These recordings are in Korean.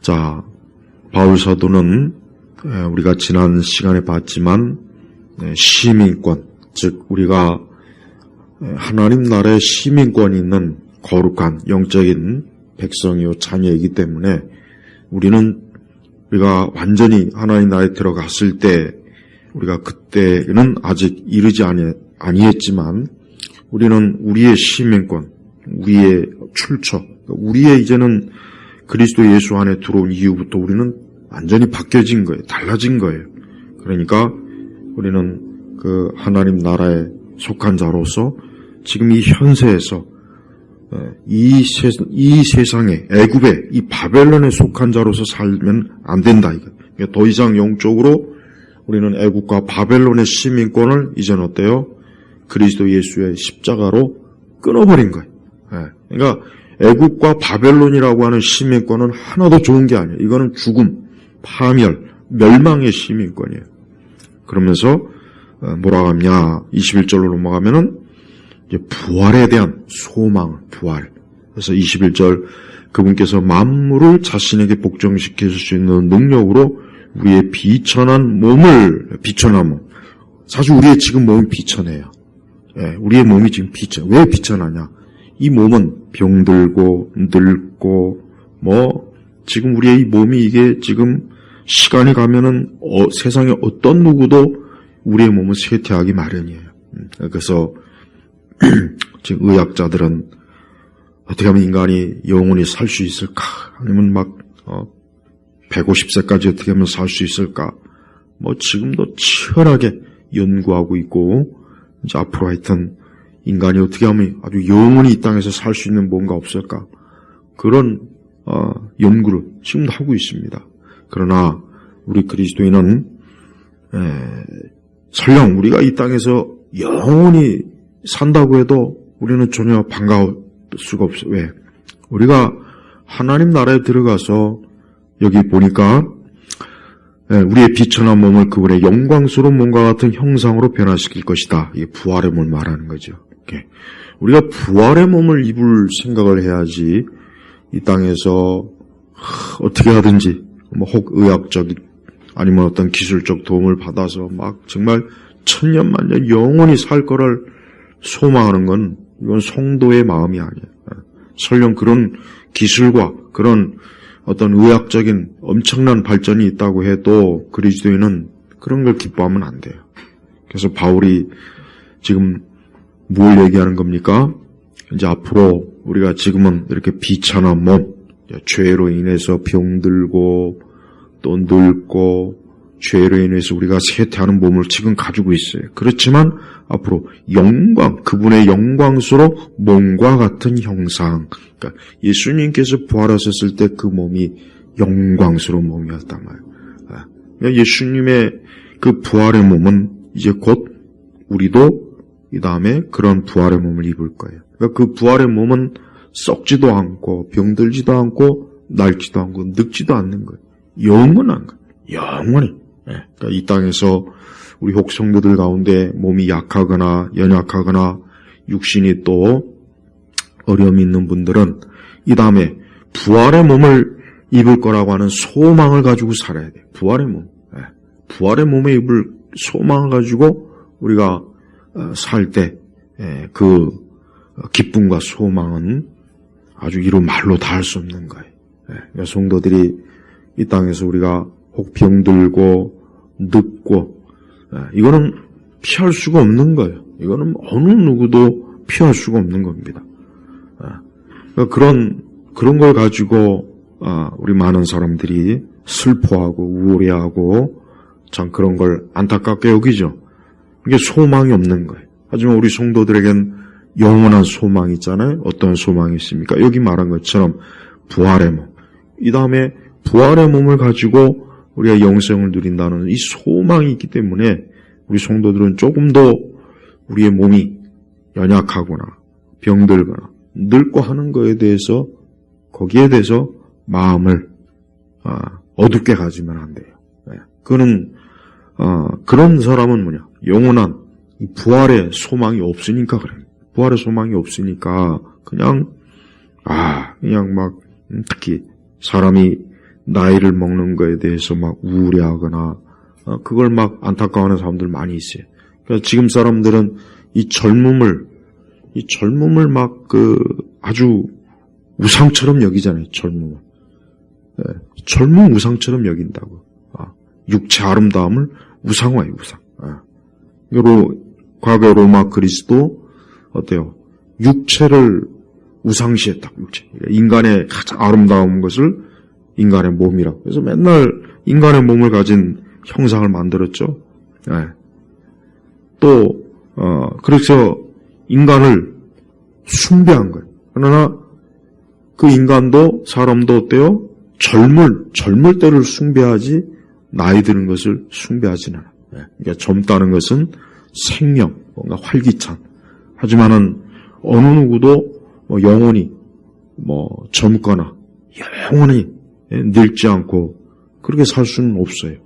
자, 바울 사도는 우리가 지난 시간에 봤지만 시민권, 즉 우리가 하나님 나라의 시민권이 있는 거룩한 영적인 백성이요 자녀이기 때문에 우리가 완전히 하나님 나라에 들어갔을 때 우리가 그때는 아직 이르지 아니했지만 우리는 우리의 시민권, 우리의 출처, 우리의 이제는 그리스도 예수 안에 들어온 이후부터 우리는 완전히 바뀌어진 거예요. 달라진 거예요. 그러니까 우리는 그 하나님 나라에 속한 자로서 지금 이 현세에서 이 세상에 애굽에 이 바벨론에 속한 자로서 살면 안 된다 이거. 그러니까 더 이상 영적으로 우리는 애굽과 바벨론의 시민권을 이제는 어때요? 그리스도 예수의 십자가로 끊어버린 거예요. 그러니까 애굽과 바벨론이라고 하는 시민권은 하나도 좋은 게 아니에요. 이거는 죽음, 파멸, 멸망의 시민권이에요. 그러면서 뭐라고 하냐? 21절로 넘어가면은 이제 부활에 대한 소망, 부활. 그래서 21절 그분께서 만물을 자신에게 복종시켜 줄 수 있는 능력으로 우리의 비천한 몸을, 비천한 몸. 사실 우리의 지금 몸이 비천해요. 우리의 몸이 지금 왜 비천하냐? 이 몸은 병들고 늙고 지금 우리의 이 몸이 이게 지금 시간이 가면은 세상에 어떤 누구도 우리의 몸은 쇠퇴하기 마련이에요. 그래서 지금 의학자들은 어떻게 하면 인간이 영원히 살 수 있을까? 아니면 150세까지 어떻게 하면 살 수 있을까? 지금도 치열하게 연구하고 있고, 이제 앞으로 하여튼 인간이 어떻게 하면 아주 영원히 이 땅에서 살 수 있는 뭔가 없을까? 그런 연구를 지금도 하고 있습니다. 그러나 우리 그리스도인은 설령 우리가 이 땅에서 영원히 산다고 해도 우리는 전혀 반가울 수가 없어요. 왜? 우리가 하나님 나라에 들어가서 여기 보니까 우리의 비천한 몸을 그분의 영광스러운 몸과 같은 형상으로 변화시킬 것이다. 이게 부활의 몸을 말하는 거죠. 우리가 부활의 몸을 입을 생각을 해야지 이 땅에서 어떻게 하든지 혹 의학적인 아니면 어떤 기술적 도움을 받아서 정말 천년만년 영원히 살 거를 소망하는 건 이건 성도의 마음이 아니에요. 설령 그런 기술과 그런 어떤 의학적인 엄청난 발전이 있다고 해도 그리스도인은 그런 걸 기뻐하면 안 돼요. 그래서 바울이 지금 뭘 얘기하는 겁니까? 이제 앞으로 우리가 지금은 이렇게 비천한 몸, 죄로 인해서 병들고 또 늙고 죄로 인해서 우리가 쇠퇴하는 몸을 지금 가지고 있어요. 그렇지만 앞으로 영광, 그분의 영광스러운 몸과 같은 형상, 그러니까 예수님께서 부활하셨을 때 그 몸이 영광스러운 몸이었단 말이에요. 예수님의 그 부활의 몸은 이제 곧 우리도 이 다음에 그런 부활의 몸을 입을 거예요. 그러니까 그 부활의 몸은 썩지도 않고 병들지도 않고 낡지도 않고 늙지도 않는 거예요. 영원한 거예요. 영원히. 그러니까 이 땅에서 우리 혹성도들 가운데 몸이 약하거나 연약하거나 육신이 또 어려움이 있는 분들은 이 다음에 부활의 몸을 입을 거라고 하는 소망을 가지고 살아야 돼요. 부활의 몸. 부활의 몸에 입을 소망을 가지고 우리가 살 때 그 기쁨과 소망은 아주 이루 말로 다 할 수 없는 거예요. 그러니까 성도들이 이 땅에서 우리가 혹 병들고 늙고 이거는 피할 수가 없는 거예요. 이거는 어느 누구도 피할 수가 없는 겁니다. 그러니까 그런 걸 가지고 우리 많은 사람들이 슬퍼하고 우울해하고 참 그런 걸 안타깝게 여기죠. 이게 소망이 없는 거예요. 하지만 우리 성도들에겐 영원한 소망이 있잖아요. 어떤 소망이 있습니까? 여기 말한 것처럼 부활의 몸. 이 다음에 부활의 몸을 가지고 우리가 영생을 누린다는 이 소망이 있기 때문에 우리 성도들은 조금 더 우리의 몸이 연약하거나 병들거나 늙고 하는 거에 대해서 거기에 대해서 마음을 어둡게 가지면 안 돼요. 그거는 그런 사람은 뭐냐? 영원한 이 부활의 소망이 없으니까 그래요. 부활의 소망이 없으니까 그냥 막 특히 사람이 나이를 먹는 거에 대해서 막 우울해하거나 그걸 막 안타까워하는 사람들 많이 있어요. 그러니까 지금 사람들은 이 젊음을 막 아주 우상처럼 여기잖아요. 젊음을. 젊음 우상처럼 여긴다고. 육체 아름다움을 우상화해 우상. 과거 로마 그리스도 어때요? 육체를 우상시했다. 육체. 인간의 가장 아름다운 것을 인간의 몸이라고. 그래서 맨날 인간의 몸을 가진 형상을 만들었죠. 그래서 인간을 숭배한 거예요. 그러나 그 인간도 사람도 어때요? 젊을 때를 숭배하지 나이 드는 것을 숭배하지는 않아요. 그러니까 젊다는 것은 생명, 뭔가 활기찬. 하지만은 어느 누구도 영원히 젊거나 영원히 늙지 않고 그렇게 살 수는 없어요.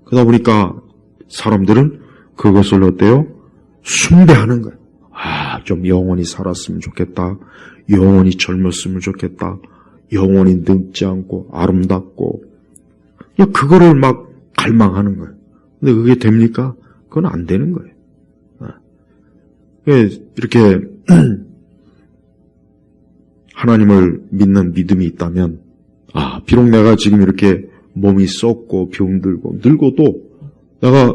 그러다 보니까 사람들은 그것을 어때요? 숭배하는 거예요. 좀 영원히 살았으면 좋겠다. 영원히 젊었으면 좋겠다. 영원히 늙지 않고 아름답고 그거를 막 갈망하는 거예요. 근데 그게 됩니까? 그건 안 되는 거예요. 이렇게 하나님을 믿는 믿음이 있다면 비록 내가 지금 이렇게 몸이 썩고 병들고 늙어도 내가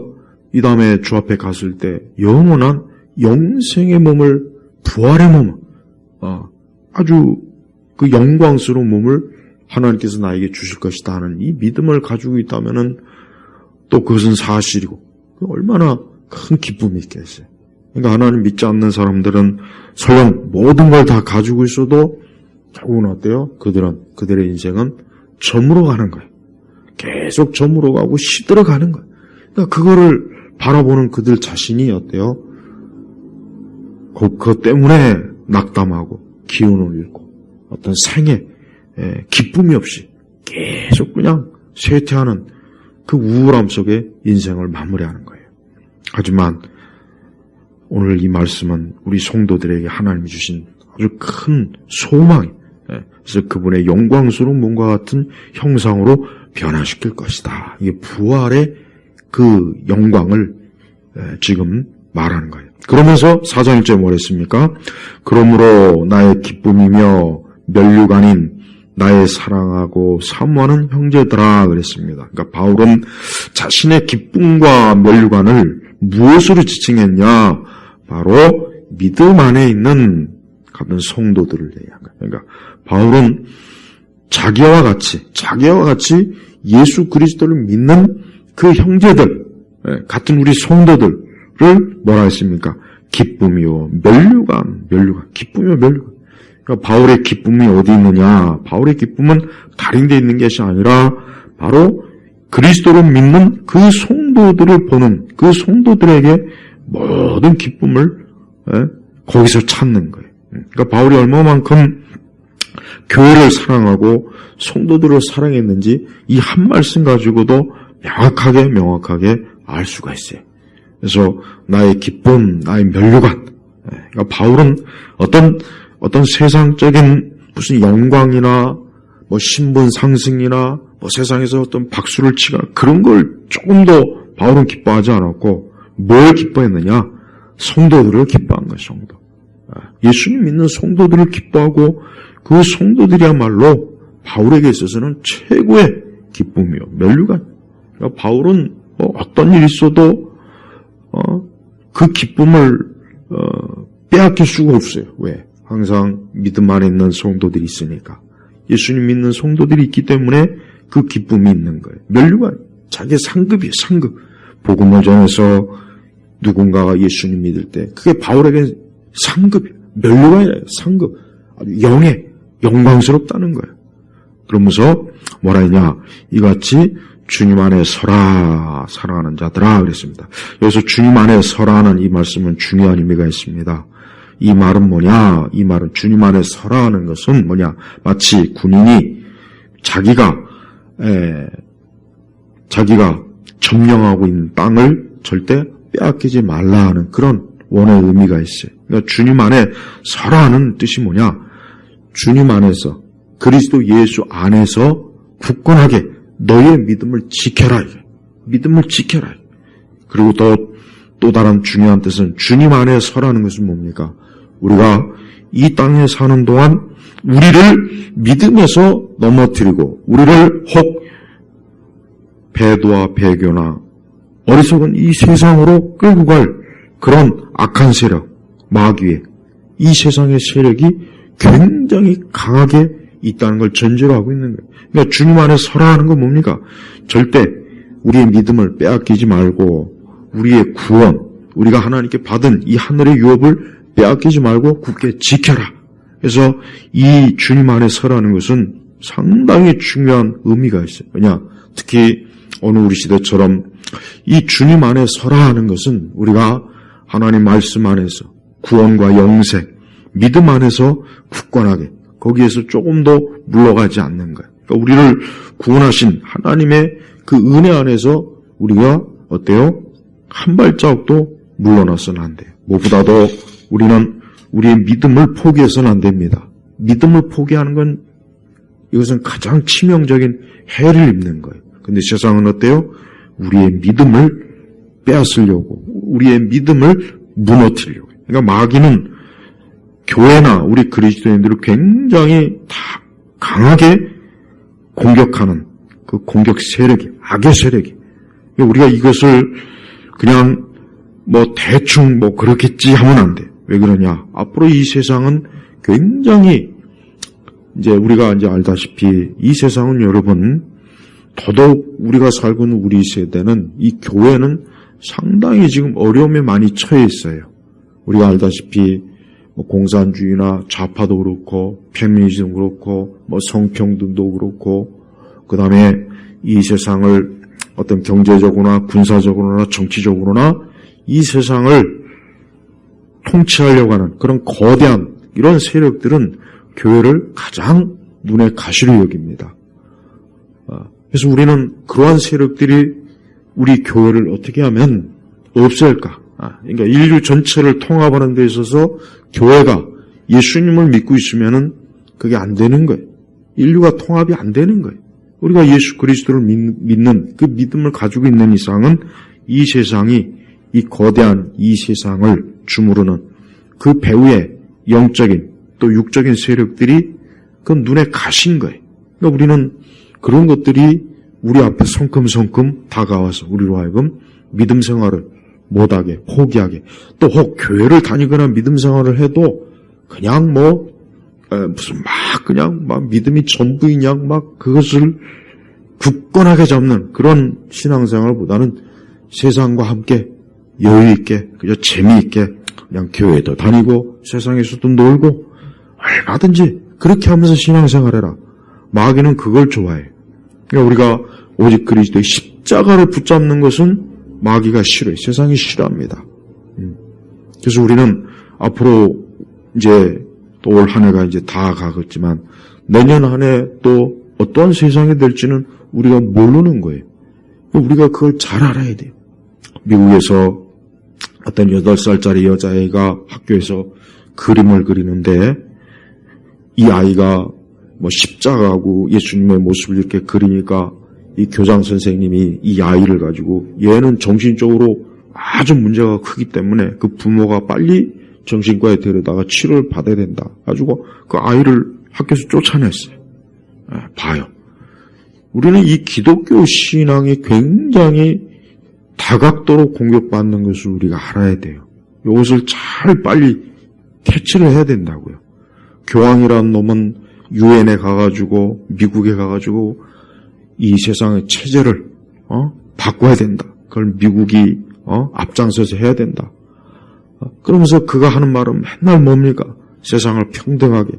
이 다음에 주 앞에 갔을 때 영원한 영생의 몸을 부활의 몸 아주 그 영광스러운 몸을 하나님께서 나에게 주실 것이다 하는 이 믿음을 가지고 있다면은 또 그것은 사실이고 얼마나 큰 기쁨이 있겠어요. 그러니까 하나님 믿지 않는 사람들은 설령 모든 걸 다 가지고 있어도 결국은 어때요? 그들의 인생은 저물어 가는 거예요. 계속 저물어 가고 시들어 가는 거예요. 그러니까 그거를 바라보는 그들 자신이 어때요? 그것 때문에 낙담하고 기운을 잃고 어떤 생에 기쁨이 없이 계속 그냥 쇠퇴하는 그 우울함 속에 인생을 마무리하는 거예요. 하지만 오늘 이 말씀은 우리 성도들에게 하나님이 주신 아주 큰 소망이에요. 그래서 그분의 영광스러운 몸과 같은 형상으로 변화시킬 것이다. 이게 부활의 그 영광을 지금 말하는 거예요. 그러면서 4장 1절에 뭐 했습니까? 그러므로 나의 기쁨이며 면류관인 나의 사랑하고 사모하는 형제들아 그랬습니다. 그러니까 바울은 자신의 기쁨과 면류관을 무엇으로 지칭했냐? 바로 믿음 안에 있는 같은 성도들을 얘기한 거예요. 그러니까 바울은 자기와 같이 예수 그리스도를 믿는 그 형제들, 같은 우리 성도들을 뭐라 했습니까? 기쁨이요, 면류관, 기쁨이요, 면류관. 그러니까 바울의 기쁨이 어디 있느냐? 바울의 기쁨은 다른 데 있는 것이 아니라 바로 그리스도를 믿는 그 성도들을 보는 그 성도들에게 모든 기쁨을 거기서 찾는 거예요. 그러니까 바울이 얼마만큼 교회를 사랑하고 성도들을 사랑했는지 이 한 말씀 가지고도 명확하게 알 수가 있어요. 그래서 나의 기쁨, 나의 면류관. 그러니까 바울은 어떤 세상적인 무슨 영광이나 신분 상승이나 세상에서 어떤 박수를 치거나 그런 걸 조금도 바울은 기뻐하지 않았고 뭘 기뻐했느냐? 성도들을 기뻐한 거예요. 성도. 예수님 믿는 성도들을 기뻐하고 그 성도들이야말로 바울에게 있어서는 최고의 기쁨이요. 면류관. 그러니까 바울은 어떤 일이 있어도 그 기쁨을 빼앗길 수가 없어요. 왜? 항상 믿음 안에 있는 성도들이 있으니까. 예수님 믿는 성도들이 있기 때문에 그 기쁨이 있는 거예요. 면류관. 자기의 상급이에요. 상급. 복음을 전해서 누군가가 예수님 믿을 때 그게 바울에게 상급이에요. 면류관이에요. 상급. 아주 영광스럽다는 거예요. 그러면서 뭐라 했냐? 이같이 주님 안에 서라 사랑하는 자들아 그랬습니다. 여기서 주님 안에 서라는 이 말씀은 중요한 의미가 있습니다. 이 말은 뭐냐? 이 말은 주님 안에 서라는 것은 뭐냐? 마치 군인이 자기가 점령하고 있는 땅을 절대 빼앗기지 말라 하는 그런 원의 의미가 있어요. 그러니까 주님 안에 서라는 뜻이 뭐냐? 주님 안에서 그리스도 예수 안에서 굳건하게 너의 믿음을 지켜라. 믿음을 지켜라. 그리고 또 다른 중요한 뜻은 주님 안에 서라는 것은 뭡니까? 우리가 이 땅에 사는 동안 우리를 믿음에서 넘어뜨리고 우리를 혹 배도와 배교나 어리석은 이 세상으로 끌고 갈 그런 악한 세력, 마귀의 이 세상의 세력이 굉장히 강하게 있다는 걸 전제로 하고 있는 거예요. 그러니까 주님 안에 서라 하는 건 뭡니까? 절대 우리의 믿음을 빼앗기지 말고 우리의 구원, 우리가 하나님께 받은 이 하늘의 유업을 빼앗기지 말고 굳게 지켜라. 그래서 이 주님 안에 서라는 것은 상당히 중요한 의미가 있어요. 왜냐? 특히 오늘 우리 시대처럼 이 주님 안에 서라 하는 것은 우리가 하나님 말씀 안에서 구원과 영생, 믿음 안에서 굳건하게 거기에서 조금 더 물러가지 않는 거예요. 그러니까 우리를 구원하신 하나님의 그 은혜 안에서 우리가 어때요? 한 발자국도 물러나서는 안 돼요. 무엇보다도 우리는 우리의 믿음을 포기해서는 안 됩니다. 믿음을 포기하는 건 이것은 가장 치명적인 해를 입는 거예요. 근데 세상은 어때요? 우리의 믿음을 빼앗으려고, 우리의 믿음을 무너뜨리려고. 그러니까 마귀는 교회나 우리 그리스도인들을 굉장히 다 강하게 공격하는 그 공격 세력이, 악의 세력이. 우리가 이것을 그냥 대충 그렇겠지 하면 안 돼. 왜 그러냐? 앞으로 이 세상은 굉장히 이제 우리가 이제 알다시피 이 세상은 여러분 더더욱 우리가 살고 있는 우리 세대는 이 교회는 상당히 지금 어려움에 많이 처해 있어요. 우리가 알다시피 공산주의나 좌파도 그렇고 페미니즘도 그렇고 성평등도 그렇고 그다음에 이 세상을 어떤 경제적으로나 군사적으로나 정치적으로나 이 세상을 통치하려고 하는 그런 거대한 이런 세력들은 교회를 가장 눈에 가시로 여깁니다. 그래서 우리는 그러한 세력들이 우리 교회를 어떻게 하면 없앨까? 그러니까 인류 전체를 통합하는 데 있어서 교회가 예수님을 믿고 있으면은 그게 안 되는 거예요. 인류가 통합이 안 되는 거예요. 우리가 예수 그리스도를 믿는 그 믿음을 가지고 있는 이상은 이 세상이 이 거대한 이 세상을 주무르는 그 배후의 영적인 또 육적인 세력들이 그 눈에 가신 거예요. 그러니까 우리는 그런 것들이 우리 앞에 성큼성큼 다가와서 우리로 하여금 믿음 생활을 못하게 포기하게 또 혹 교회를 다니거나 믿음 생활을 해도 그냥 무슨 그냥 믿음이 전부인 양 그것을 굳건하게 잡는 그런 신앙생활보다는 세상과 함께 여유있게 그저 재미있게 그냥 교회도 다니고 세상에서도 놀고 얼마든지 그렇게 하면서 신앙생활해라. 마귀는 그걸 좋아해. 그러니까 우리가 오직 그리스도의 십자가를 붙잡는 것은 마귀가 싫어해. 세상이 싫어합니다. 그래서 우리는 앞으로 이제 또 올 한 해가 이제 다 가겠지만 내년 한 해 또 어떠한 세상이 될지는 우리가 모르는 거예요. 우리가 그걸 잘 알아야 돼요. 미국에서 어떤 8살짜리 여자애가 학교에서 그림을 그리는데 이 아이가 십자가하고 예수님의 모습을 이렇게 그리니까 이 교장 선생님이 이 아이를 가지고 얘는 정신적으로 아주 문제가 크기 때문에 그 부모가 빨리 정신과에 데려다가 치료를 받아야 된다. 가지고 그 아이를 학교에서 쫓아냈어요. 봐요. 우리는 이 기독교 신앙이 굉장히 다각도로 공격받는 것을 우리가 알아야 돼요. 이것을 잘 빨리 캐치를 해야 된다고요. 교황이라는 놈은 유엔에 가가지고 미국에 가가지고 이 세상의 체제를 바꿔야 된다. 그걸 미국이 앞장서서 해야 된다. 그러면서 그가 하는 말은 맨날 뭡니까? 세상을 평등하게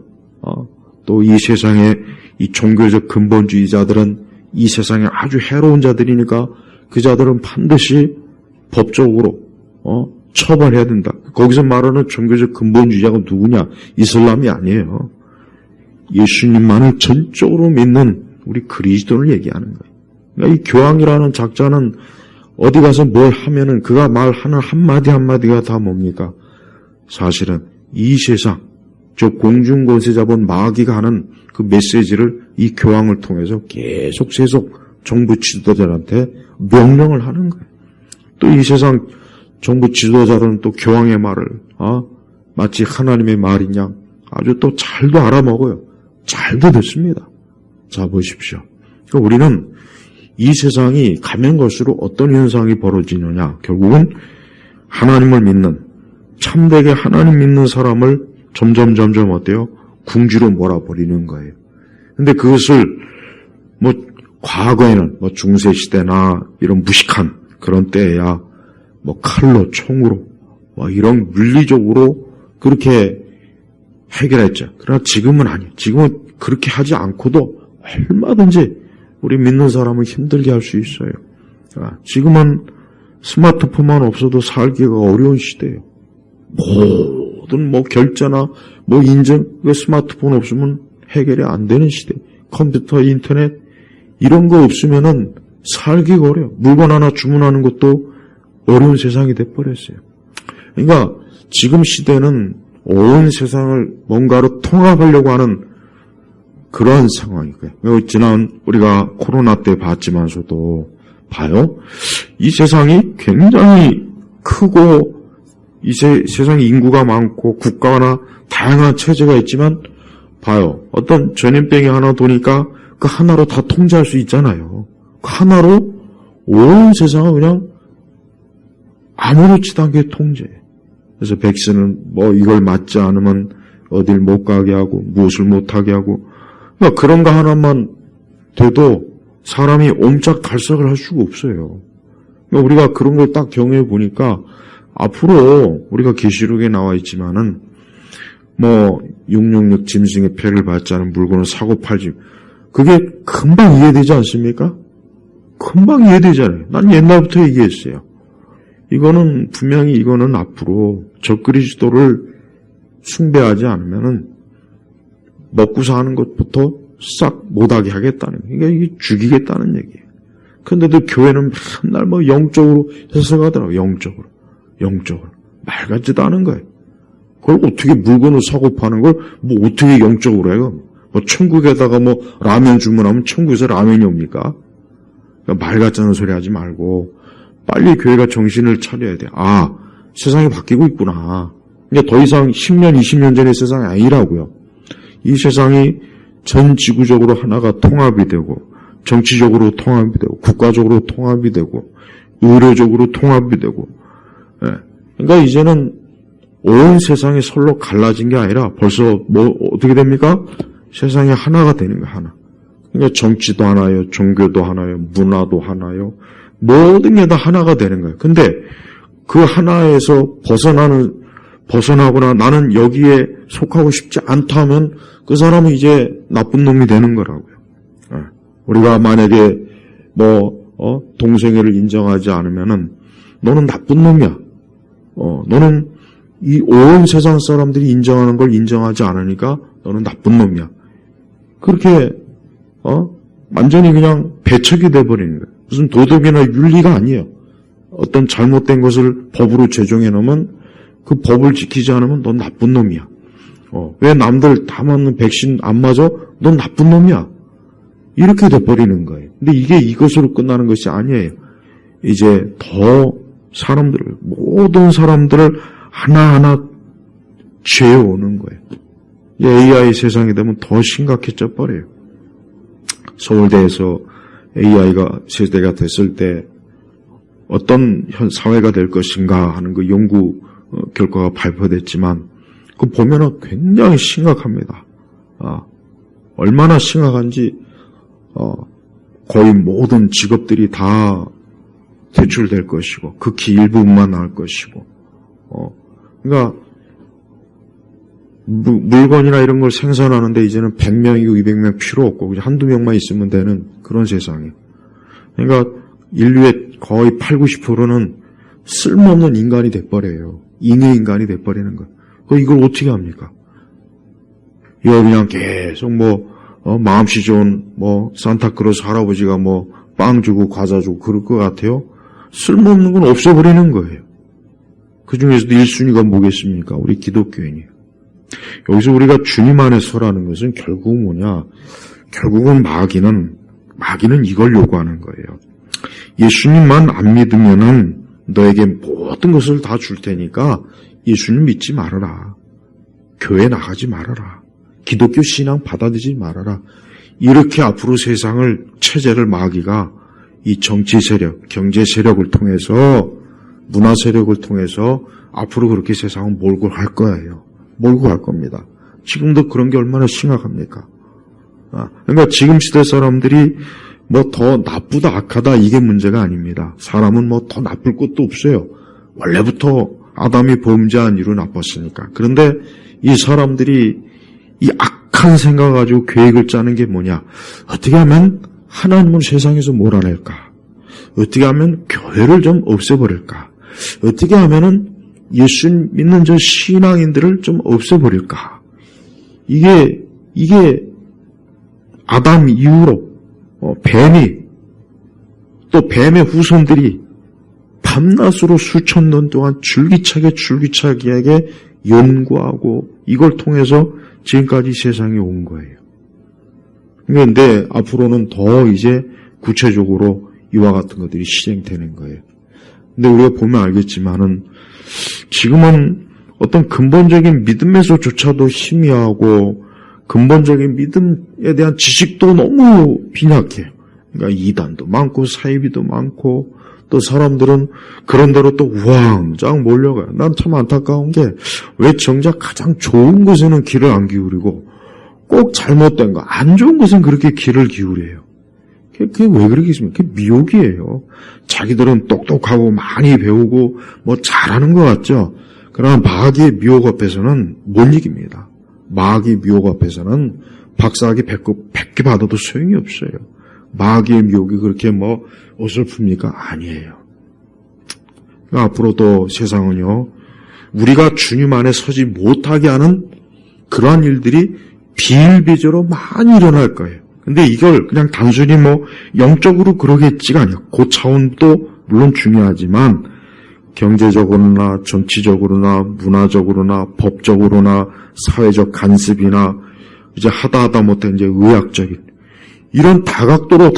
또 이 세상의 이 종교적 근본주의자들은 이 세상에 아주 해로운 자들이니까 그 자들은 반드시 법적으로 처벌해야 된다. 거기서 말하는 종교적 근본주의자가 누구냐? 이슬람이 아니에요. 예수님만을 전적으로 믿는 우리 그리스도를 얘기하는 거예요. 그러니까 이 교황이라는 작자는 어디 가서 뭘 하면은 그가 말하는 한마디 한마디가 다 뭡니까? 사실은 이 세상, 저 공중권세 잡은 마귀가 하는 그 메시지를 이 교황을 통해서 계속 정부 지도자들한테 명령을 하는 거예요. 또 이 세상 정부 지도자들은 또 교황의 말을 마치 하나님의 말인 양 아주 또 잘도 알아먹어요. 잘도 듣습니다. 자, 보십시오. 그러니까 우리는 이 세상이 가면 갈수록 어떤 현상이 벌어지느냐. 결국은 하나님을 믿는, 참되게 하나님 믿는 사람을 점점 어때요? 궁지로 몰아버리는 거예요. 근데 그것을 과거에는 중세시대나 이런 무식한 그런 때에야 칼로, 총으로, 이런 물리적으로 그렇게 해결했죠. 그러나 지금은 아니에요. 지금은 그렇게 하지 않고도 얼마든지 우리 믿는 사람을 힘들게 할 수 있어요. 지금은 스마트폰만 없어도 살기가 어려운 시대예요. 모든 결제나 인증, 스마트폰 없으면 해결이 안 되는 시대. 컴퓨터, 인터넷 이런 거 없으면은 살기가 어려워요. 물건 하나 주문하는 것도 어려운 세상이 돼버렸어요. 그러니까 지금 시대는 온 세상을 뭔가로 통합하려고 하는 그러한 상황이고요. 지난 우리가 코로나 때 봤지만서도 봐요. 이 세상이 굉장히 크고 이 세상에 인구가 많고 국가나 다양한 체제가 있지만 봐요. 어떤 전염병이 하나 도니까 그 하나로 다 통제할 수 있잖아요. 그 하나로 온 세상을 그냥 아무렇지도 않게 통제해. 그래서 백신은 이걸 맞지 않으면 어딜 못 가게 하고 무엇을 못하게 하고 그러니까 그런 거 하나만 돼도 사람이 옴짝달싹을 할 수가 없어요. 그러니까 우리가 그런 걸 딱 경험해 보니까 앞으로 우리가 계시록에 나와 있지만은 666 짐승의 패를 받지 않은 물건을 사고 팔지 그게 금방 이해되지 않습니까? 금방 이해되잖아요. 난 옛날부터 얘기했어요. 이거는 분명히 이거는 앞으로 적그리스도를 숭배하지 않으면은 먹고 사는 것부터 싹 못하게 하겠다는 거예요. 그러니까 이게 죽이겠다는 얘기예요. 그런데도 교회는 맨날 영적으로 해석하더라고요. 영적으로. 말 같지도 않은 거예요. 그걸 어떻게 물건을 사고 파는 걸 어떻게 영적으로 해요? 천국에다가 라면 주문하면 천국에서 라면이 옵니까? 그러니까 말 같지 않은 소리 하지 말고 빨리 교회가 정신을 차려야 돼. 세상이 바뀌고 있구나. 그러니까 더 이상 10년, 20년 전의 세상이 아니라고요. 이 세상이 전 지구적으로 하나가 통합이 되고 정치적으로 통합이 되고 국가적으로 통합이 되고 의료적으로 통합이 되고 그러니까 이제는 온 세상이 서로 갈라진 게 아니라 벌써 어떻게 됩니까? 세상이 하나가 되는 거야, 하나. 그러니까 정치도 하나요, 종교도 하나요, 문화도 하나요, 모든 게 다 하나가 되는 거예요. 근데 그 하나에서 벗어나거나 나는 여기에 속하고 싶지 않다 하면 그 사람은 이제 나쁜 놈이 되는 거라고요. 우리가 만약에 동성애를 인정하지 않으면은 너는 나쁜 놈이야. 너는 이 온 세상 사람들이 인정하는 걸 인정하지 않으니까 너는 나쁜 놈이야. 그렇게 완전히 그냥 배척이 돼버리는 거예요. 무슨 도덕이나 윤리가 아니에요. 어떤 잘못된 것을 법으로 제정해 놓으면 그 법을 지키지 않으면 넌 나쁜 놈이야. 왜 남들 다 맞는 백신 안 맞아? 넌 나쁜 놈이야. 이렇게 돼버리는 거예요. 근데 이게 이것으로 끝나는 것이 아니에요. 이제 더 모든 사람들을 하나하나 죄어오는 거예요. AI 세상이 되면 더 심각해져 버려요. 서울대에서 AI가 세대가 됐을 때 어떤 사회가 될 것인가 하는 그 연구 결과가 발표됐지만 그 보면은 굉장히 심각합니다. 얼마나 심각한지 거의 모든 직업들이 다 퇴출될 것이고 극히 일부분만 나올 것이고 그러니까 물건이나 이런 걸 생산하는데 이제는 100명이고 200명 필요 없고 그냥 한두 명만 있으면 되는 그런 세상이에요. 그러니까 인류의 거의 80-90%는 쓸모없는 인간이 돼버려요. 잉여 인간이 돼버리는 거예요. 이걸 어떻게 합니까? 이거 그냥 계속 마음씨 좋은 산타크로스 할아버지가 빵 주고 과자 주고 그럴 것 같아요? 쓸모없는 건 없애버리는 거예요. 그 중에서도 1순위가 뭐겠습니까? 우리 기독교인이에요. 여기서 우리가 주님 안에 서라는 것은 결국은 뭐냐? 결국은 마귀는 이걸 요구하는 거예요. 예수님만 안 믿으면은 너에게 모든 것을 다 줄 테니까 예수님 믿지 말아라. 교회 나가지 말아라. 기독교 신앙 받아들이지 말아라. 이렇게 앞으로 세상을, 체제를 마귀가 이 정치 세력, 경제 세력을 통해서, 문화 세력을 통해서 앞으로 그렇게 세상을 몰고 갈 거예요. 몰고 갈 겁니다. 지금도 그런 게 얼마나 심각합니까? 그러니까 지금 시대 사람들이 뭐 더 나쁘다, 악하다, 이게 문제가 아닙니다. 사람은 뭐 더 나쁠 것도 없어요. 원래부터 아담이 범죄한 이유로 나빴으니까. 그런데 이 사람들이 이 악한 생각 가지고 계획을 짜는 게 뭐냐? 어떻게 하면 하나님을 세상에서 몰아낼까? 어떻게 하면 교회를 좀 없애버릴까? 어떻게 하면은 예수 믿는 저 신앙인들을 좀 없애버릴까? 이게 아담 이후로 뱀이, 또 뱀의 후손들이 밤낮으로 수천 년 동안 줄기차게 연구하고 이걸 통해서 지금까지 세상에 온 거예요. 그런데 앞으로는 더 이제 구체적으로 이와 같은 것들이 실행되는 거예요. 근데 우리가 보면 알겠지만은 지금은 어떤 근본적인 믿음에서조차도 희미하고 근본적인 믿음에 대한 지식도 너무 빈약해요. 그러니까 이단도 많고 사이비도 많고 또 사람들은 그런 대로 또 우왕좌왕 몰려가요. 난 참 안타까운 게 왜 정작 가장 좋은 것에는 귀를 안 기울이고 꼭 잘못된 거, 안 좋은 것은 그렇게 귀를 기울여요. 그게 왜 그러겠습니까? 그게 미혹이에요. 자기들은 똑똑하고 많이 배우고 뭐 잘하는 것 같죠. 그러나 마귀의 미혹 앞에서는 못 이깁니다. 마귀의 미혹 앞에서는 박사학위 100개 받아도 소용이 없어요. 마귀의 미혹이 그렇게 뭐 어설픕니까? 아니에요. 그러니까 앞으로도 세상은요, 우리가 주님 안에 서지 못하게 하는 그러한 일들이 비일비재로 많이 일어날 거예요. 근데 이걸 그냥 단순히 뭐 영적으로 그러겠지가 아니에요. 그 차원도 물론 중요하지만 경제적으로나 정치적으로나 문화적으로나 법적으로나 사회적 간섭이나 이제 하다 못해 이제 의학적인 이런 다각도로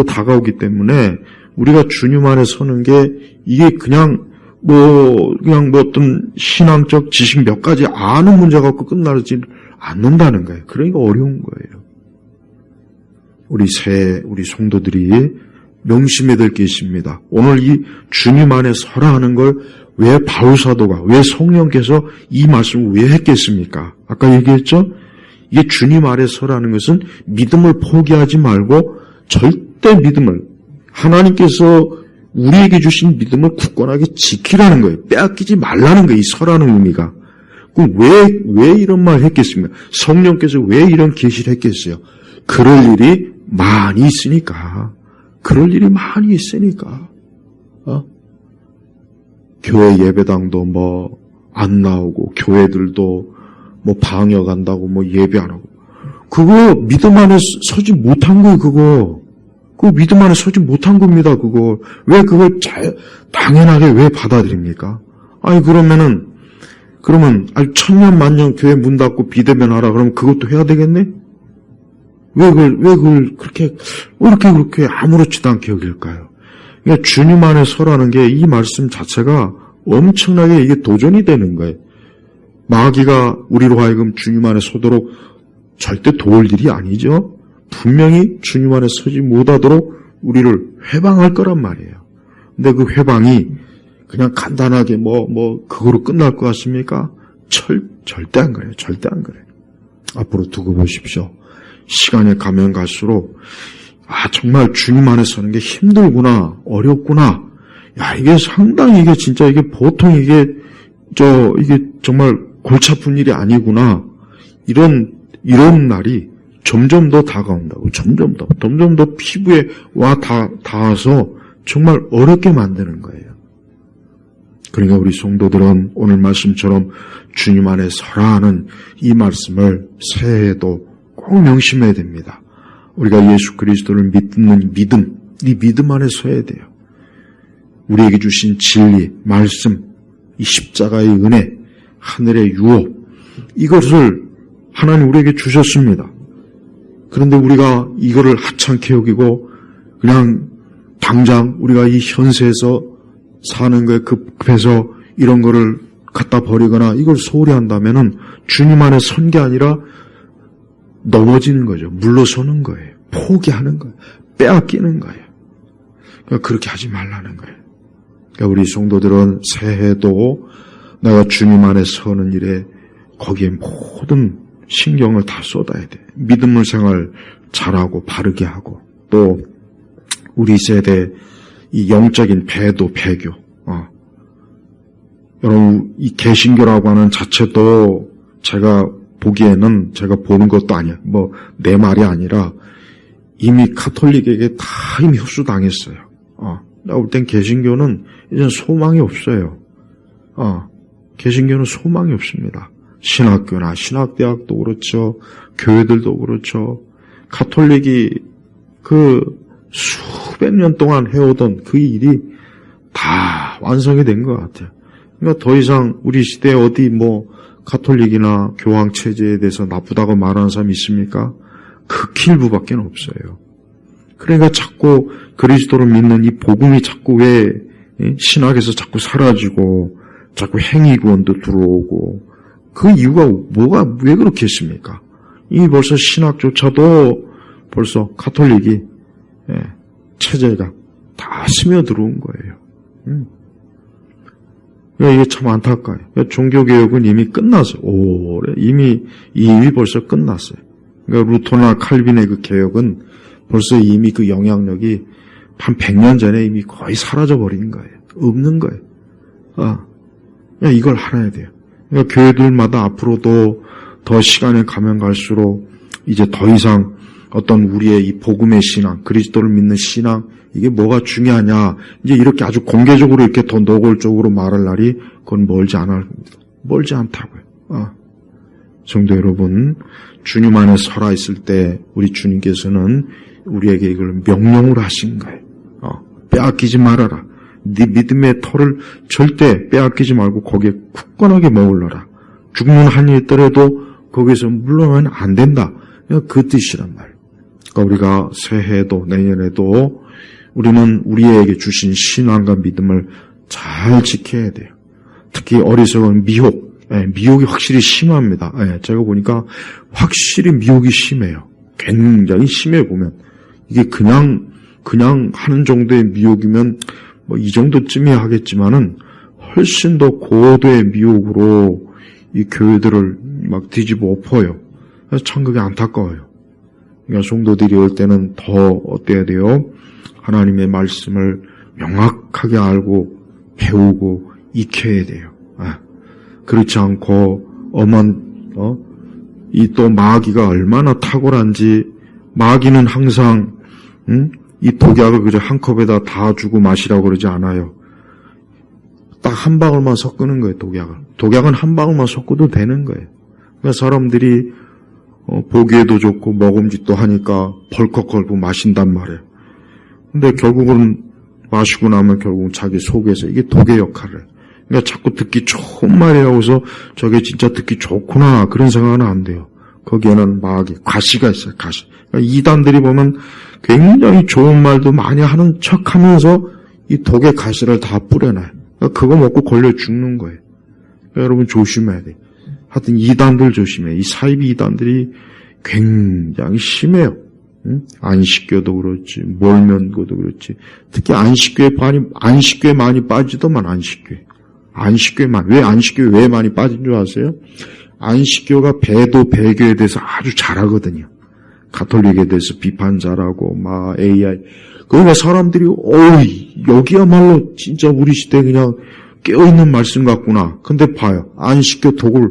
다가오기 때문에 우리가 주님 안에 서는 게 이게 그냥 뭐 어떤 신앙적 지식 몇 가지 아는 문제 갖고 끝나지 않는다는 거예요. 그러니까 어려운 거예요. 우리 성도들이 명심해야 될 게 있습니다. 오늘 이 주님 안에 서라 하는 걸 왜 바울사도가, 왜 성령께서 이 말씀을 왜 했겠습니까? 아까 얘기했죠? 이게 주님 아래 서라는 것은 믿음을 포기하지 말고 절대 믿음을, 하나님께서 우리에게 주신 믿음을 굳건하게 지키라는 거예요. 빼앗기지 말라는 거예요. 이 서라는 의미가. 그럼 왜 이런 말 했겠습니까? 성령께서 왜 이런 계시를 했겠어요? 그럴 일이 많이 있으니까. 교회 예배당도 뭐 안 나오고 교회들도 뭐 방역한다고 뭐 예배 안 하고 그거 믿음 안에 서지 못한 거예요. 그거 믿음 안에 서지 못한 겁니다. 왜 그걸 당연하게 왜 받아들입니까? 그러면 천년 만년 교회 문 닫고 비대면 하라 그러면 그것도 해야 되겠네? 왜 그걸 그렇게 아무렇지도 않게 여길까요? 그러니까 주님 안에 서라는 게 이 말씀 자체가 엄청나게 이게 도전이 되는 거예요. 마귀가 우리로 하여금 주님 안에 서도록 절대 도울 일이 아니죠. 분명히 주님 안에 서지 못하도록 우리를 회방할 거란 말이에요. 근데 그 회방이 그냥 간단하게 그거로 끝날 것 같습니까? 절대 안 그래요. 앞으로 두고 보십시오. 시간이 가면 갈수록 정말 주님 안에 서는 게 힘들구나, 어렵구나. 이게 상당히 이게 보통 이게 정말 골치 아픈 일이 아니구나. 이런 날이 점점 더 다가온다고. 점점 더 피부에 닿아서 정말 어렵게 만드는 거예요. 그러니까 우리 성도들은 오늘 말씀처럼 주님 안에 서라 하는 이 말씀을 새해에도 꼭 명심해야 됩니다. 우리가 예수 그리스도를 믿는 믿음, 이 믿음 안에 서야 돼요. 우리에게 주신 진리, 말씀, 이 십자가의 은혜, 하늘의 유업, 이것을 하나님 우리에게 주셨습니다. 그런데 우리가 이거를 하찮게 여기고 그냥 당장 우리가 이 현세에서 사는 거에 급해서 이런 거를 갖다 버리거나 이걸 소홀히 한다면은 주님 안에 선 게 아니라 넘어지는 거죠. 물러서는 거예요. 포기하는 거예요. 빼앗기는 거예요. 그러니까 그렇게 하지 말라는 거예요. 그러니까 우리 성도들은 새해도 내가 주님 안에 서는 일에 거기에 모든 신경을 다 쏟아야 돼. 믿음을 생활 잘하고 바르게 하고 또 우리 세대 이 영적인 배도 배교. 여러분 이 개신교라고 하는 자체도 제가 보기에는 제가 보는 것도 아니야. 뭐 내 말이 아니라 이미 카톨릭에게 다 이미 흡수당했어요. 내가 볼 땐 개신교는 이제 소망이 없어요. 개신교는 소망이 없습니다. 신학교나 신학대학도 그렇죠. 교회들도 그렇죠. 카톨릭이 그 수백 년 동안 해오던 그 일이 다 완성이 된 것 같아요. 그러니까 더 이상 우리 시대에 어디 뭐 가톨릭이나 교황 체제에 대해서 나쁘다고 말하는 사람이 있습니까? 극히 일부밖에 없어요. 그러니까 자꾸 그리스도를 믿는 이 복음이 자꾸 왜 신학에서 자꾸 사라지고 자꾸 행위구원도 들어오고 그 이유가 뭐가 왜 그렇게 했습니까? 이미 벌써 신학조차도 벌써 가톨릭이 체제가 다 스며들어온 거예요. 이게 참 안타까워요. 종교개혁은 이미 끝났어요. 오래 이미 이 일이 벌써 끝났어요. 그러니까 루터나 칼빈의 그 개혁은 벌써 이미 그 영향력이 한 100년 전에 이미 거의 사라져버린 거예요. 없는 거예요. 이걸 알아야 돼요. 그러니까 교회들마다 앞으로도 더 시간이 가면 갈수록 이제 더 이상 어떤 우리의 이 복음의 신앙, 그리스도를 믿는 신앙, 이게 뭐가 중요하냐, 이제 이렇게 아주 공개적으로 이렇게 더 노골적으로 말할 날이 그건 멀지 않다고요. 성도 여러분, 주님 안에 살아 있을 때 우리 주님께서는 우리에게 이걸 명령으로 하신 거예요. 빼앗기지 말아라. 네 믿음의 터를 절대 빼앗기지 말고 거기에 굳건하게 머물러라. 죽는 한이 있더라도 거기서 물러나면 안 된다. 그 뜻이란 말이에요. 그러니까 우리가 새해에도 내년에도 우리는 우리에게 주신 신앙과 믿음을 잘 지켜야 돼요. 특히 어리석은 미혹이 확실히 심합니다. 제가 보니까 확실히 미혹이 심해요. 굉장히 심해 보면. 이게 그냥 하는 정도의 미혹이면 뭐 이 정도쯤이야 하겠지만은 훨씬 더 고도의 미혹으로 이 교회들을 막 뒤집어 엎어요. 그래서 참 그게 안타까워요. 그러니까 성도들이 올 때는 더 어때야 돼요? 하나님의 말씀을 명확하게 알고 배우고 익혀야 돼요. 그렇지 않고 이 또 마귀가 얼마나 탁월한지 마귀는 항상 이 독약을 그저 한 컵에다 다 주고 마시라고 그러지 않아요. 딱 한 방울만 섞는 거예요. 독약은 한 방울만 섞어도 되는 거예요. 그러니까 사람들이 보기에도 좋고 먹음직도 하니까 벌컥 걸고 마신단 말이에요. 근데 결국은 마시고 나면 결국은 자기 속에서 이게 독의 역할을 해요. 그러니까 자꾸 듣기 좋은 말이라고 해서 저게 진짜 듣기 좋구나 그런 생각은 안 돼요. 거기에는 마귀, 가시가 있어요. 가시. 그러니까 이단들이 보면 굉장히 좋은 말도 많이 하는 척하면서 이 독의 가시를 다 뿌려놔요. 그러니까 그거 먹고 걸려 죽는 거예요. 그러니까 여러분 조심해야 돼요. 하여튼 이단들 조심해요. 이 사이비 이단들이 굉장히 심해요. 안식교도 그렇지, 몰면교도 그렇지. 특히 안식교에 많이 빠지더만 안식교에만. 왜 안식교에 왜 많이 빠진 줄 아세요? 안식교가 배도 배교에 대해서 아주 잘하거든요. 가톨릭에 대해서 비판 잘하고, AI. 그러니까 사람들이, 여기야말로 진짜 우리 시대에 그냥 깨어있는 말씀 같구나. 근데 봐요. 안식교 독을